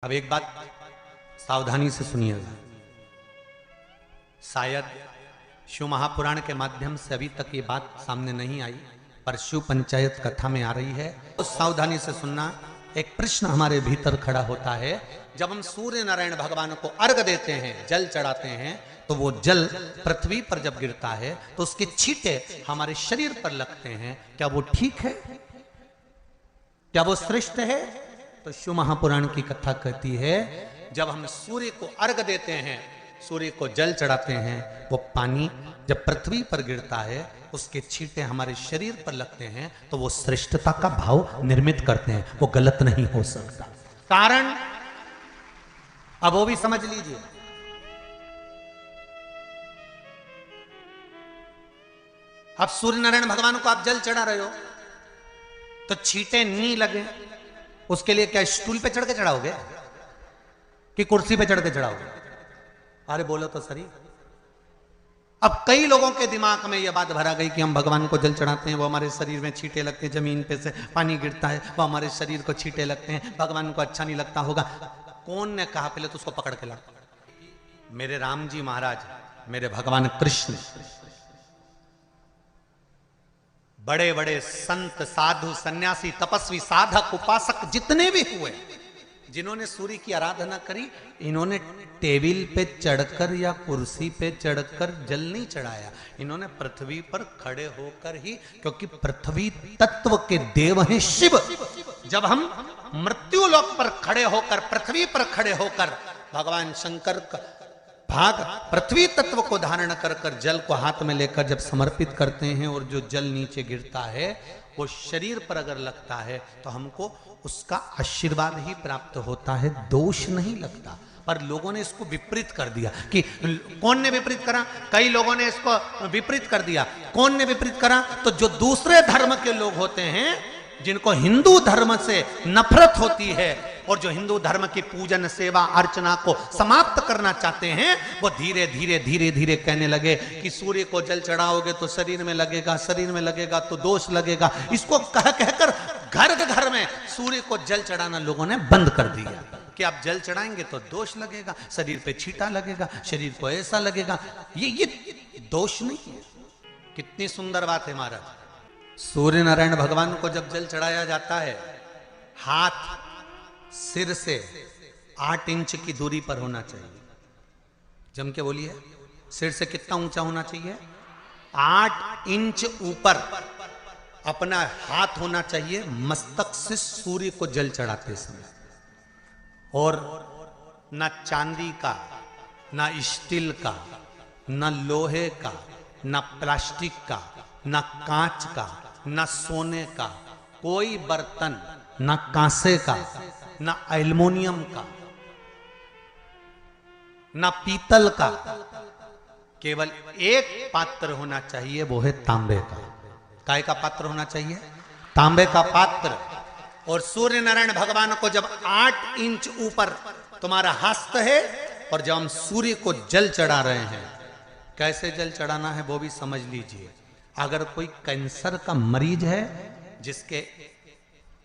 अब एक बात सावधानी से सुनिएगा। शायद शिव महापुराण के माध्यम से अभी तक ये बात सामने नहीं आई, पर शिव पंचायत कथा में आ रही है। तो सावधानी से सुनना। एक प्रश्न हमारे भीतर खड़ा होता है, जब हम सूर्य नारायण भगवान को अर्घ देते हैं, जल चढ़ाते हैं, तो वो जल पृथ्वी पर जब गिरता है तो उसके छींटे हमारे शरीर पर लगते हैं। क्या वो ठीक है? क्या वो श्रेष्ठ है? तो शिव महापुराण की कथा कहती है, जब हम सूर्य को अर्घ देते हैं, सूर्य को जल चढ़ाते हैं, वो पानी जब पृथ्वी पर गिरता है, उसके छींटे हमारे शरीर पर लगते हैं, तो वो श्रेष्ठता का भाव निर्मित करते हैं। वो गलत नहीं हो सकता। कारण अब वो भी समझ लीजिए। अब सूर्य नारायण भगवान को आप जल चढ़ा रहे हो तो छींटे नहीं लगे, उसके लिए क्या स्टूल पे चढ़ के चढ़ाओगे कि कुर्सी पे चढ़ के चढ़ाओगे? अरे बोलो तो सही। अब कई लोगों के दिमाग में यह बात भरा गई कि हम भगवान को जल चढ़ाते हैं, वो हमारे शरीर में छींटे लगते हैं, जमीन पे से पानी गिरता है, वो हमारे शरीर को छींटे लगते हैं, भगवान को अच्छा नहीं लगता होगा। कौन ने कहा? पहले तो उसको पकड़ के ला। मेरे राम जी महाराज, मेरे भगवान कृष्ण, बड़े बड़े संत, साधु, सन्यासी, तपस्वी, साधक, उपासक जितने भी हुए, जिन्होंने सूर्य की आराधना करी, इन्होंने टेबल पे चढ़कर या कुर्सी पे चढ़कर जल नहीं चढ़ाया। इन्होंने पृथ्वी पर खड़े होकर ही, क्योंकि पृथ्वी तत्व के देव हैं शिव। जब हम मृत्यु लोक पर खड़े होकर, पृथ्वी पर खड़े होकर भगवान शंकर का भाग पृथ्वी तत्व को धारण कर कर जल को हाथ में लेकर जब समर्पित करते हैं, और जो जल नीचे गिरता है वो शरीर पर अगर लगता है तो हमको उसका आशीर्वाद ही प्राप्त होता है, दोष नहीं लगता। पर लोगों ने इसको विपरीत कर दिया। कि कौन ने विपरीत करा? कई लोगों ने इसको विपरीत कर दिया। कौन ने विपरीत करा? तो जो दूसरे धर्म के लोग होते हैं, जिनको हिंदू धर्म से नफरत होती है और जो हिंदू धर्म की पूजन, सेवा, अर्चना को समाप्त करना चाहते हैं, वो धीरे धीरे धीरे धीरे कहने लगे कि सूर्य को जल चढ़ाओगे तो शरीर में लगेगा, शरीर में लगेगा तो दोष लगेगा। इसको कह कहकर घर घर में सूर्य को जल चढ़ाना लोगों ने बंद कर दिया कि आप जल चढ़ाएंगे तो दोष लगेगा, शरीर पे छींटा लगेगा, शरीर को ऐसा लगेगा। ये दोष नहीं है। कितनी सुंदर बात है महाराज। सूर्य नारायण भगवान को जब जल चढ़ाया जाता है, हाथ सिर से 8 इंच की दूरी पर होना चाहिए। जम के बोलिए, सिर से कितना ऊंचा होना चाहिए? 8 इंच ऊपर अपना हाथ होना चाहिए मस्तक से सूर्य को जल चढ़ाते समय। और ना चांदी का, ना स्टील का, ना लोहे का, ना प्लास्टिक का, ना कांच का, ना सोने का कोई बर्तन, ना कांसे का, ना एल्युमिनियम का, ना पीतल का, केवल एक पात्र होना चाहिए, वो है तांबे का। काय का पात्र होना चाहिए? तांबे का पात्र। और सूर्य नारायण भगवान को जब 8 इंच ऊपर तुम्हारा हस्त है, और जब हम सूर्य को जल चढ़ा रहे हैं, कैसे जल चढ़ाना है वो भी समझ लीजिए। अगर कोई कैंसर का मरीज है, जिसके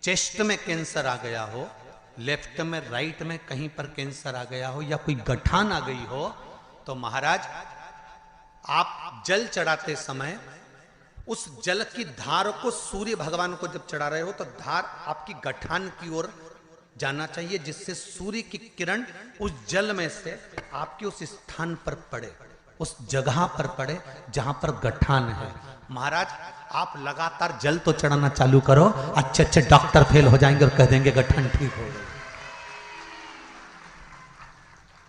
चेस्ट में कैंसर आ गया हो, लेफ्ट में, राइट में कहीं पर कैंसर आ गया हो, या कोई गठान आ गई हो, तो महाराज आप जल चढ़ाते समय उस जल की धार को सूर्य भगवान को जब चढ़ा रहे हो, तो धार आपकी गठान की ओर जाना चाहिए, जिससे सूर्य की किरण उस जल में से आपके उस स्थान पर पड़े, उस जगह पर पड़े जहां पर गठान है। महाराज आप लगातार जल तो चढ़ाना चालू करो, अच्छे अच्छे डॉक्टर फेल हो जाएंगे और कह देंगे गठान ठीक हो गई।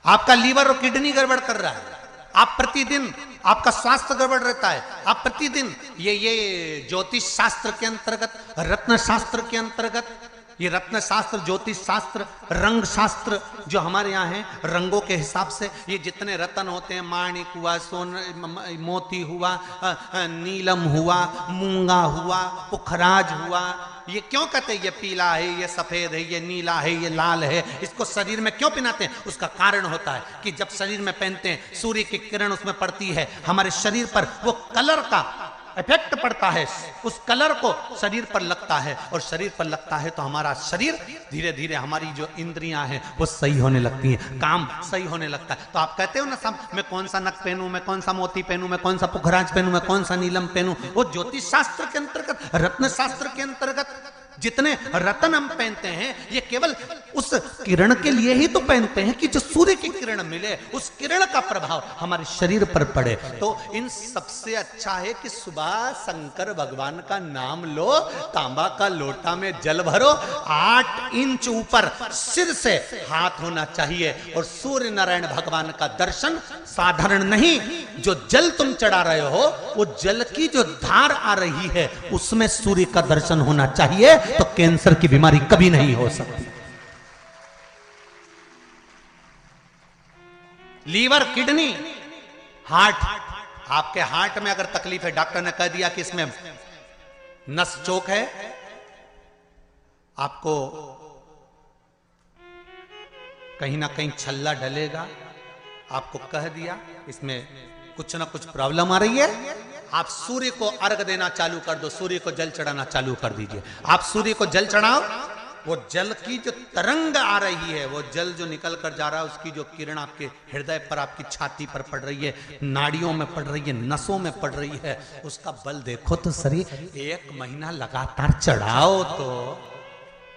आपका लीवर और किडनी गड़बड़ कर रहा है, आप प्रतिदिन, आपका स्वास्थ्य गड़बड़ रहता है, आप प्रतिदिन ये ज्योतिष शास्त्र के अंतर्गत, रत्न शास्त्र के अंतर्गत, ये रत्न शास्त्र, ज्योतिष शास्त्र, रंग शास्त्र जो हमारे यहाँ है, रंगों के हिसाब से ये जितने रत्न होते हैं, माणिक हुआ, मोती हुआ, नीलम हुआ, मूंगा हुआ, पुखराज हुआ, ये क्यों कहते हैं ये पीला है, ये सफेद है, ये नीला है, ये लाल है, इसको शरीर में क्यों पहनाते हैं? उसका कारण होता है कि जब शरीर में पहनते हैं, सूर्य की किरण उसमें पड़ती है, हमारे शरीर पर वो कलर का इफेक्ट पड़ता है, उस कलर को शरीर पर लगता है, और शरीर पर लगता है तो हमारा शरीर धीरे धीरे, हमारी जो इंद्रियां हैं वो सही होने लगती हैं, काम सही होने लगता है। तो आप कहते हो ना सब, मैं कौन सा नक पहनूं, मैं कौन सा मोती पहनूं, मैं कौन सा पुखराज पहनूं, मैं कौन सा नीलम पहनूं, वो ज्योतिष शास्त्र के अंतर्गत, रत्न शास्त्र के अंतर्गत जितने रत्न हम पहनते हैं ये केवल उस किरण के लिए ही तो पहनते हैं कि जो सूर्य की किरण मिले, उस किरण का प्रभाव हमारे शरीर पर पड़े। तो इन सबसे अच्छा है कि सुबह शंकर भगवान का नाम लो, तांबा का लोटा में जल भरो, 8 इंच ऊपर सिर से हाथ होना चाहिए, और सूर्य नारायण भगवान का दर्शन साधारण नहीं, जो जल तुम चढ़ा रहे हो वो जल की जो धार आ रही है उसमें सूर्य का दर्शन होना चाहिए, तो कैंसर की बीमारी कभी नहीं हो सकती। लीवर, किडनी, हार्ट, आपके हार्ट में अगर तकलीफ है, डॉक्टर ने कह दिया कि इसमें नस चोक है, आपको कहीं ना कहीं छल्ला डलेगा, आपको कह दिया इसमें कुछ ना कुछ प्रॉब्लम आ रही है, आप सूर्य को अर्घ देना चालू कर दो, सूर्य को जल चढ़ाना चालू कर दीजिए। आप सूर्य को जल चढ़ाओ, वो जल की जो तरंग आ रही है, वो जल जो निकल कर जा रहा है, उसकी जो किरण आपके हृदय पर, आपकी छाती पर पड़ रही है, नाड़ियों में पड़ रही है, नसों में पड़ रही है, उसका बल देखो तो शरीर 1 महीना लगातार चढ़ाओ तो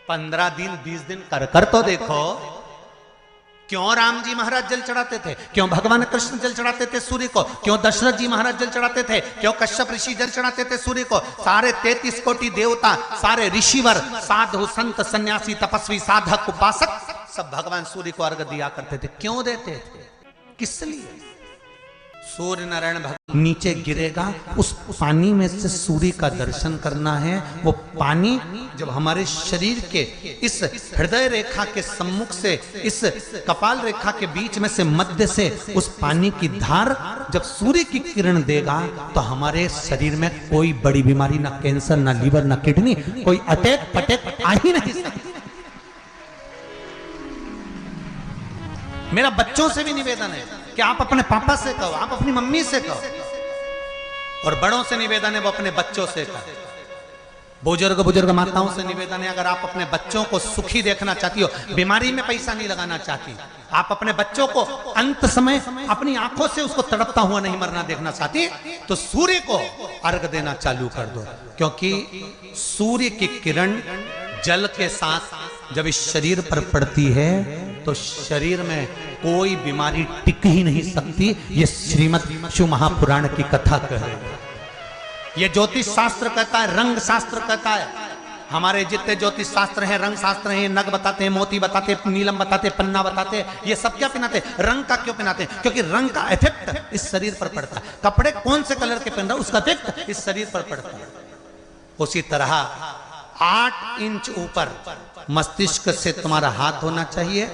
15 दिन 20 दिन कर तो देखो। क्यों राम जी महाराज जल चढ़ाते थे, क्यों भगवान कृष्ण जल चढ़ाते थे सूर्य को, क्यों दशरथ जी महाराज जल चढ़ाते थे, क्यों कश्यप ऋषि जल चढ़ाते थे सूर्य को, सारे 33 कोटि देवता, सारे ऋषिवर, साधु संत सन्यासी तपस्वी साधक उपासक सब भगवान सूर्य को अर्घ दिया करते थे। क्यों देते थे, किस लिए? सूर्य नारायण भगवान नीचे गिरेगा, उस पानी में से सूर्य का दर्शन करना है। वो पानी जब हमारे शरीर के इस हृदय रेखा के सम्मुख से, इस कपाल रेखा के बीच में से, मध्य से उस पानी की धार जब सूर्य की किरण देगा तो हमारे शरीर में कोई बड़ी बीमारी, ना कैंसर, ना लीवर, ना किडनी, कोई अटैक पटैक आ ही नहीं सकती। मेरा बच्चों से भी निवेदन है कि आप अपने पापा से कहो, आप अपनी मम्मी से कहो, और बड़ों से निवेदन है वो अपने बच्चों से कहो, बुजुर्ग माताओं से निवेदन है, अगर आप अपने बच्चों को सुखी देखना चाहती हो, बीमारी में पैसा नहीं लगाना चाहती, आप अपने बच्चों को अंत समय अपनी आंखों से उसको तड़पता हुआ नहीं मरना देखना चाहती, तो सूर्य को अर्घ देना चालू कर दो, क्योंकि सूर्य की किरण जल के साथ जब इस शरीर पर पड़ती है तो शरीर में कोई बीमारी टिक ही नहीं सकती। ये श्रीमद् शिव महापुराण की कथा कह रही है, ये ज्योतिष शास्त्र कहता है, रंग शास्त्र कहता है। हमारे जितने ज्योतिष शास्त्र हैं, रंग शास्त्र हैं, नग बताते हैं, मोती बताते हैं, नीलम बताते हैं, पन्ना बताते हैं, ये सब क्या पहनाते हैं? रंग का क्यों पहनाते हैं? क्योंकि रंग का इफेक्ट इस शरीर पर पड़ता है। कपड़े कौन से कलर के पहन रहा है उसका इफेक्ट इस शरीर पर पड़ता है। उसी तरह 8 इंच ऊपर मस्तिष्क से तुम्हारा हाथ होना चाहिए,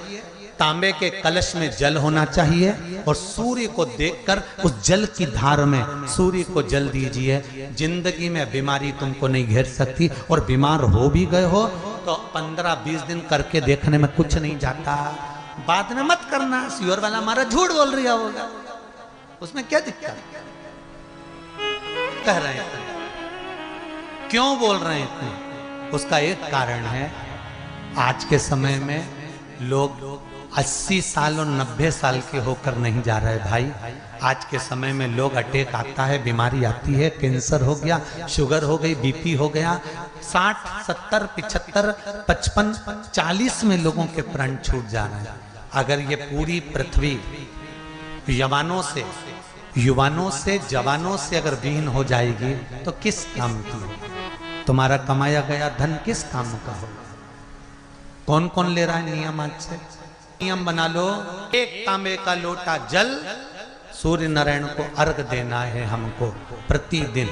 तांबे के कलश में जल होना चाहिए, और सूर्य को देखकर उस जल की धार में सूर्य को जल दीजिए। जिंदगी में बीमारी तुमको नहीं घेर सकती, और बीमार हो भी गए हो तो 15-20 दिन करके देखने में कुछ नहीं जाता। बाद में मत करना, श्योर वाला हमारा झूठ बोल रहा होगा, उसमें क्या दिक्कत कह रहे हैं? क्यों बोल रहे हैं इतने? उसका एक कारण है, आज के समय में लोग 80 साल और 90 साल के होकर नहीं जा रहे भाई। आज के समय में लोग अटैक आता है, बीमारी आती है, कैंसर हो गया, शुगर हो गई, बीपी हो गया, 60, 70, 75, 55, 40 में लोगों के प्राण छूट जा रहे हैं। अगर ये पूरी पृथ्वी युवानों से जवानों से अगर विहीन हो जाएगी तो किस काम की? तुम्हारा कमाया गया धन किस काम का हो? कौन कौन ले रहा है नियम? आज से नियम बना लो, 1 तांबे का लोटा जल सूर्य नारायण को अर्घ देना है हमको प्रतिदिन।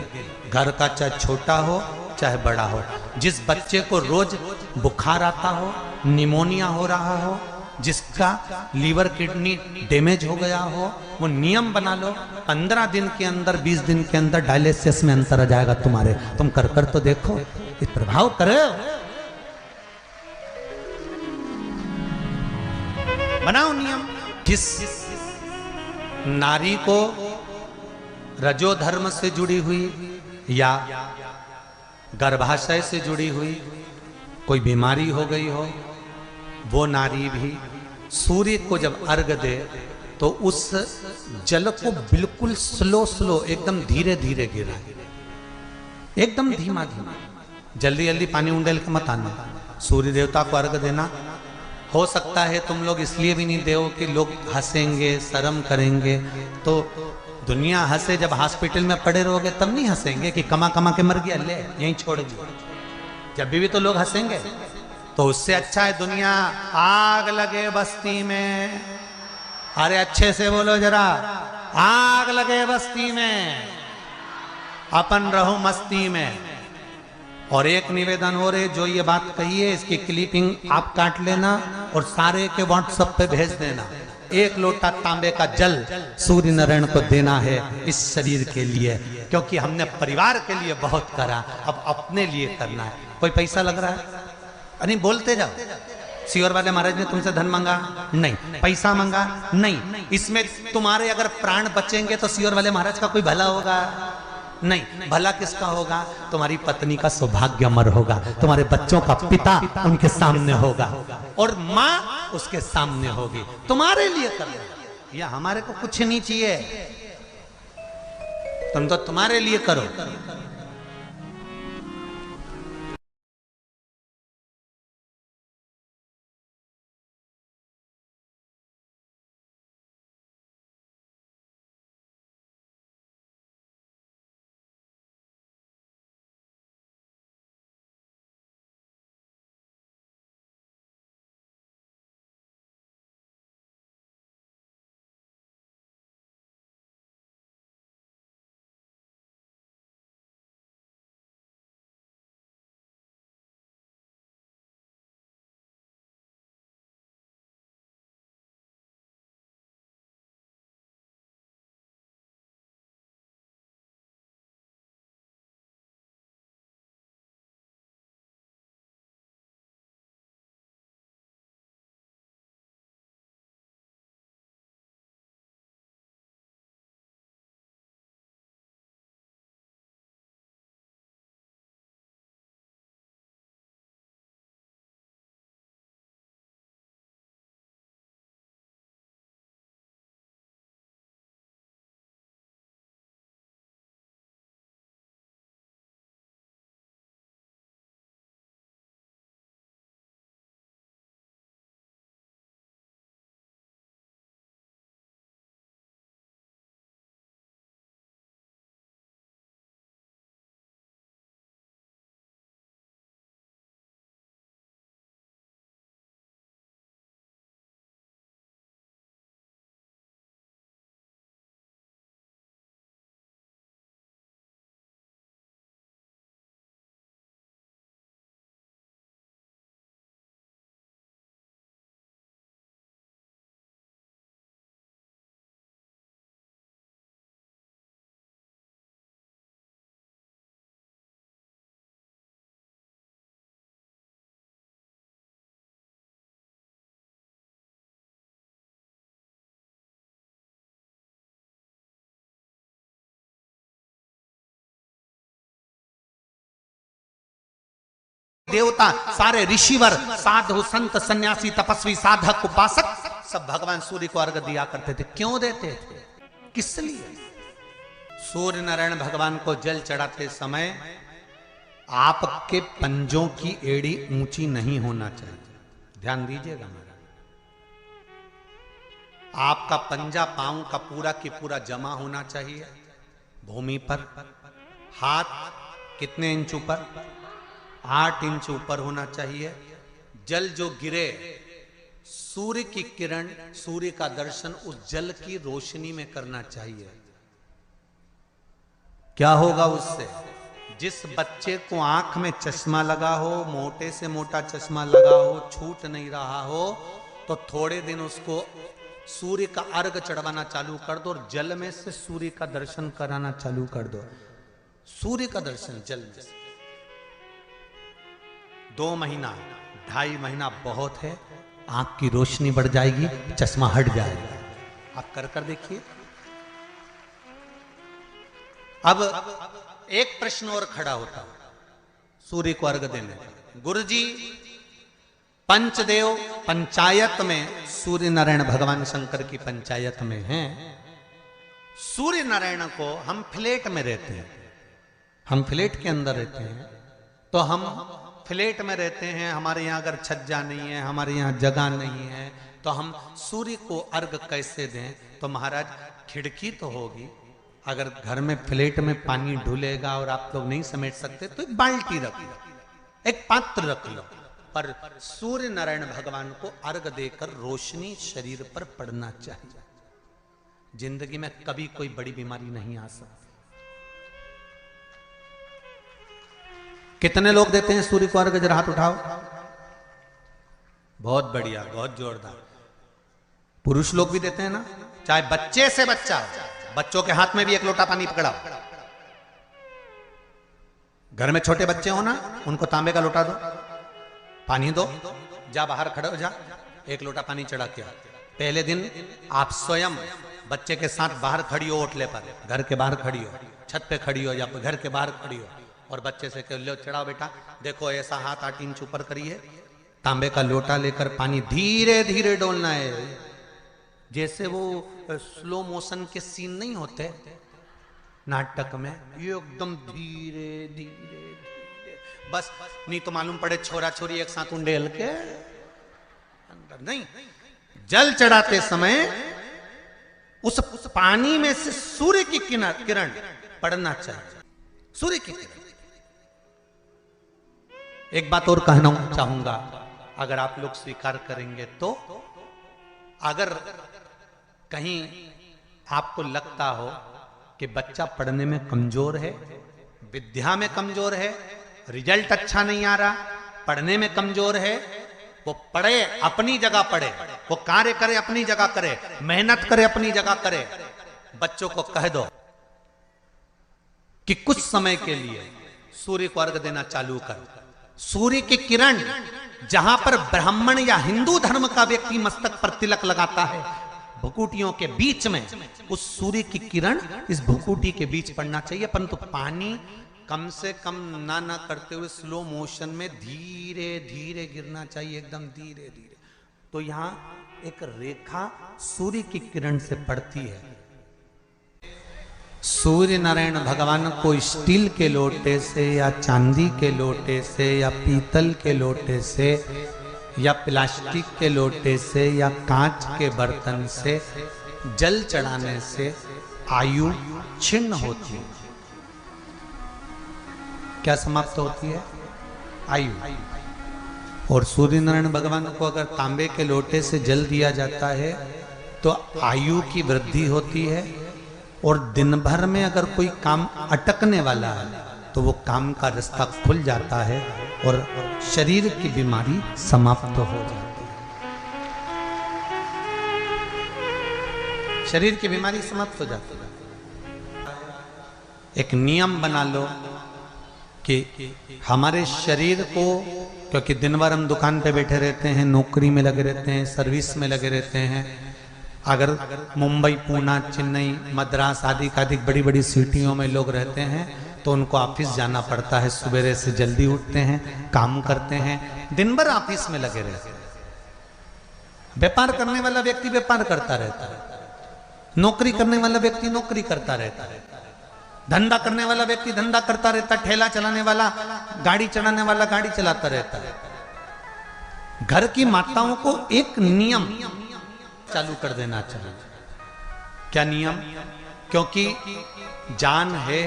घर का चाहे छोटा हो चाहे बड़ा हो, जिस बच्चे को रोज बुखार आता हो, निमोनिया हो रहा हो, जिसका लीवर किडनी डैमेज हो गया हो, वो नियम बना लो, 15 दिन के अंदर, 20 दिन के अंदर डायलिसिस में अंतर आ जाएगा तुम्हारे। तुम कर तो देखो, इस प्रभाव करो। बनाओ नियम। जिस नारी को रजो धर्म से जुड़ी हुई या गर्भाशय से जुड़ी हुई कोई बीमारी हो गई हो, वो नारी भी सूर्य को जब अर्घ दे तो उस जल को बिल्कुल स्लो एकदम धीरे धीरे गिराए, एकदम धीमा धीमा, जल्दी जल्दी पानी उंडेल के मत आना। सूर्य देवता को अर्घ देना। हो सकता है तुम लोग इसलिए भी नहीं दो कि लोग हंसेंगे, शर्म करेंगे, तो दुनिया हंसे, जब हॉस्पिटल में पड़े रहोगे तब नहीं हंसेंगे कि कमा कमा के मर गया, ले यहीं छोड़ दिया। जब भी तो लोग हंसेंगे। तो उससे अच्छा है दुनिया आग लगे बस्ती में, अरे अच्छे से बोलो जरा, आग लगे बस्ती में, अपन रहो मस्ती में। और एक निवेदन हो रहे, जो ये बात कही है इसकी क्लिपिंग आप काट लेना और सारे के व्हाट्सएप पे भेज देना। 1 लोटा तांबे का जल सूर्य नारायण को देना है इस शरीर के लिए, क्योंकि हमने परिवार के लिए बहुत करा, अब अपने लिए करना है। कोई पैसा लग रहा है? अरे बोलते जाओ। सियोर वाले महाराज ने तुमसे धन मांगा? नहीं। पैसा मांगा? नहीं। इसमें तुम्हारे अगर प्राण बचेंगे तो सियोर वाले महाराज का कोई भला होगा? नहीं। भला किसका होगा? तुम्हारी पत्नी का सौभाग्य अमर होगा, तुम्हारे बच्चों का पिता उनके सामने होगा और माँ उसके सामने होगी। तुम्हारे लिए कर रहे, या हमारे को कुछ नहीं चाहिए, तुम तो तुम्हारे लिए करो। देवता, सारे ऋषिवर, साधु, संत, सन्यासी, तपस्वी, साधक, उपासक सब भगवान सूर्य को अर्घ दिया करते थे। क्यों देते थे? किस लिए? सूर्य नारायण भगवान को जल चढ़ाते समय आपके पंजों की एड़ी ऊंची नहीं होना चाहिए। ध्यान दीजिएगा मेरा। आपका पंजा पांव का पूरा की पूरा जमा होना चाहिए भूमि पर। हाथ कितने इंच ऊपर? 8 इंच ऊपर होना चाहिए। जल जो गिरे, सूर्य की किरण, सूर्य का दर्शन उस जल की रोशनी में करना चाहिए। क्या होगा उससे? जिस बच्चे को आंख में चश्मा लगा हो, मोटे से मोटा चश्मा लगा हो, छूट नहीं रहा हो, तो थोड़े दिन उसको सूर्य का अर्घ चढ़वाना चालू कर दो और जल में से सूर्य का दर्शन कराना चालू कर दो। सूर्य का दर्शन जल में से 2 महीना 2.5 महीना बहुत है। आंख की रोशनी बढ़ जाएगी, चश्मा हट जाएगा। आप कर देखिए। अब एक प्रश्न और खड़ा होता है सूर्य को अर्घ देने का। गुरुजी, पंचदेव पंचायत में सूर्य नारायण भगवान शंकर की पंचायत में हैं। सूर्य नारायण को हम फ्लैट में रहते हैं, हम फ्लैट के अंदर रहते हैं, तो हम फ्लैट में रहते हैं, हमारे यहाँ अगर छज्जा नहीं है, हमारे यहाँ जगह नहीं है, तो हम सूर्य को अर्घ कैसे दें? तो महाराज खिड़की तो होगी, अगर घर में फ्लैट में पानी ढुलेगा और आप लोग नहीं समेट सकते तो एक बाल्टी रख लो, एक पात्र रख लो, पर सूर्य नारायण भगवान को अर्घ देकर रोशनी शरीर पर पड़ना चाहिए। जिंदगी में कभी कोई बड़ी बीमारी नहीं आ सकती। कितने लोग देते हैं सूर्य को अर्घ? जरा हाथ उठाओ। बहुत बढ़िया, बहुत जोरदार। पुरुष लोग भी देते हैं ना, चाहे बच्चे से बच्चा, बच्चों के हाथ में भी एक लोटा पानी पकड़ाओ। घर में छोटे बच्चे हो ना, उनको तांबे का लोटा दो, पानी दो, जा बाहर खड़े हो जा, एक लोटा पानी चढ़ा के। पहले दिन आप स्वयं बच्चे के साथ बाहर खड़ी हो, ओटले पर, घर के बाहर खड़ी हो, छत पे खड़ी हो या घर के बाहर खड़ी हो, और बच्चे से कह लो चढ़ाओ बेटा, देखो ऐसा हाथ 8 इंच ऊपर करिए, तांबे का लोटा लेकर पानी धीरे धीरे डोलना है। जैसे वो स्लो मोशन के सीन नहीं होते नाटक में, ये एकदम धीरे धीरे धीरे, बस नहीं तो मालूम पड़े छोरा छोरी एक साथ उंडेल के अंदर नहीं। जल चढ़ाते समय उस पानी में से सूर्य की किरण पड़ना चाहिए, सूर्य की किरण। एक बात और कहना चाहूंगा, अगर आप लोग स्वीकार करेंगे तो, अगर कहीं आपको लगता हो कि बच्चा पढ़ने में कमजोर है, विद्या में कमजोर है, रिजल्ट अच्छा नहीं आ रहा, पढ़ने में कमजोर है, वो पढ़े, अपनी जगह पढ़े, वो कार्य करे अपनी जगह करे, मेहनत करे अपनी जगह करे। बच्चों को कह दो कि कुछ समय के लिए सूर्य को अर्घ देना चालू कर। सूर्य की किरण जहां पर ब्राह्मण या हिंदू धर्म का व्यक्ति मस्तक पर तिलक लगाता है, भुकुटियों के बीच में उस सूर्य की किरण इस भुकुटी के बीच पड़ना चाहिए, परंतु पानी कम से कम ना करते हुए स्लो मोशन में धीरे धीरे गिरना चाहिए, एकदम धीरे धीरे। तो यहां एक रेखा सूर्य की किरण से पड़ती है। सूर्य नारायण भगवान को स्टील के लोटे से या चांदी के लोटे से या पीतल के लोटे से या प्लास्टिक के लोटे से या कांच के बर्तन से जल चढ़ाने से आयु छिन्न होती है। क्या समाप्त होती है? आयु। और सूर्य नारायण भगवान को अगर तांबे के लोटे से जल दिया जाता है तो आयु की वृद्धि होती है, और दिन भर में अगर कोई काम अटकने वाला है तो वो काम का रास्ता खुल जाता है और शरीर की बीमारी समाप्त हो जाती है। शरीर की बीमारी समाप्त हो जाती है। एक नियम बना लो कि हमारे शरीर को, क्योंकि दिन भर हम दुकान पे बैठे रहते हैं, नौकरी में लगे रहते हैं, सर्विस में लगे रहते हैं, अगर मुंबई, पूना, चेन्नई, मद्रास आदि अधिक बड़ी बड़ी सिटियों में लोग रहते हैं तो उनको ऑफिस जाना पड़ता है, सवेरे से जल्दी उठते हैं, काम करते हैं, दिन भर ऑफिस में लगे रहते हैं। व्यापार करने वाला व्यक्ति व्यापार करता रहता है, नौकरी करने वाला व्यक्ति नौकरी करता रहता है, धंधा करने वाला व्यक्ति धंधा करता रहता है, ठेला चलाने वाला, गाड़ी चलाने वाला गाड़ी चलाता रहता है। घर की माताओं को एक नियम चालू कर देना चाहिए। क्या नियम? क्योंकि जान है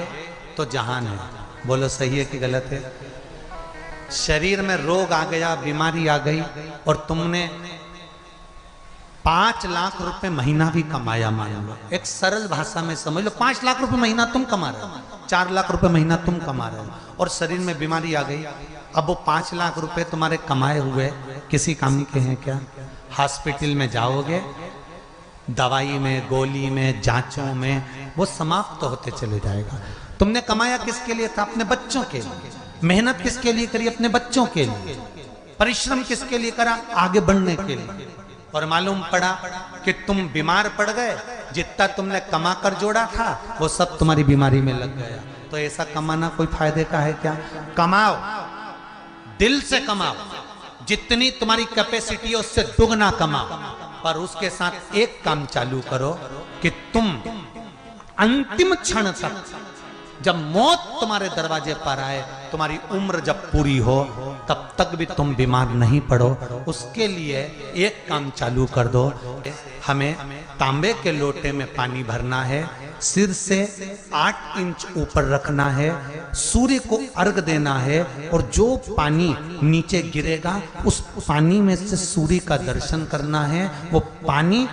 तो जहान है। बोलो सही है कि गलत है? शरीर में रोग आ गया, बीमारी आ गई, और तुमने 5 लाख रुपए महीना भी कमाया, मान लो, एक सरल भाषा में समझ लो, 5 लाख रुपए महीना तुम कमा रहे हो, 4 लाख रुपए महीना तुम कमा रहे हो, और शरीर में बीमारी आ गई। अब वो 5 लाख रुपए तुम्हारे कमाए हुए किसी काम के हैं क्या? हॉस्पिटल में जाओगे, दवाई में, गोली में, जांचों में वो समाप्त होते चले जाएगा। तुमने कमाया किसके लिए था? अपने बच्चों के लिए। मेहनत किसके लिए करी? अपने बच्चों के लिए। परिश्रम किसके लिए करा? आगे बढ़ने के लिए। और मालूम पड़ा कि तुम बीमार पड़ गए जितना तुमने कमा कर जोड़ा था वो सब तुम्हारी बीमारी में लग गया। तो ऐसा कमाना कोई फायदे का है क्या? कमाओ, दिल से कमाओ, जितनी तुम्हारी कैपेसिटी है उससे दुगना कमाओ, पर उसके साथ एक काम चालू करो कि तुम अंतिम क्षण तक, जब मौत तुम्हारे दरवाजे पर आए, तुम्हारी उम्र जब पूरी हो, तब तक भी तुम बीमार नहीं पड़ो। उसके लिए एक काम चालू कर दो, हमें तांबे के लोटे में पानी भरना है, सिर से 8 इंच ऊपर रखना है, सूर्य को अर्घ देना है, और जो पानी नीचे गिरेगा उस पानी में से सूर्य का दर्शन करना है। वो पानी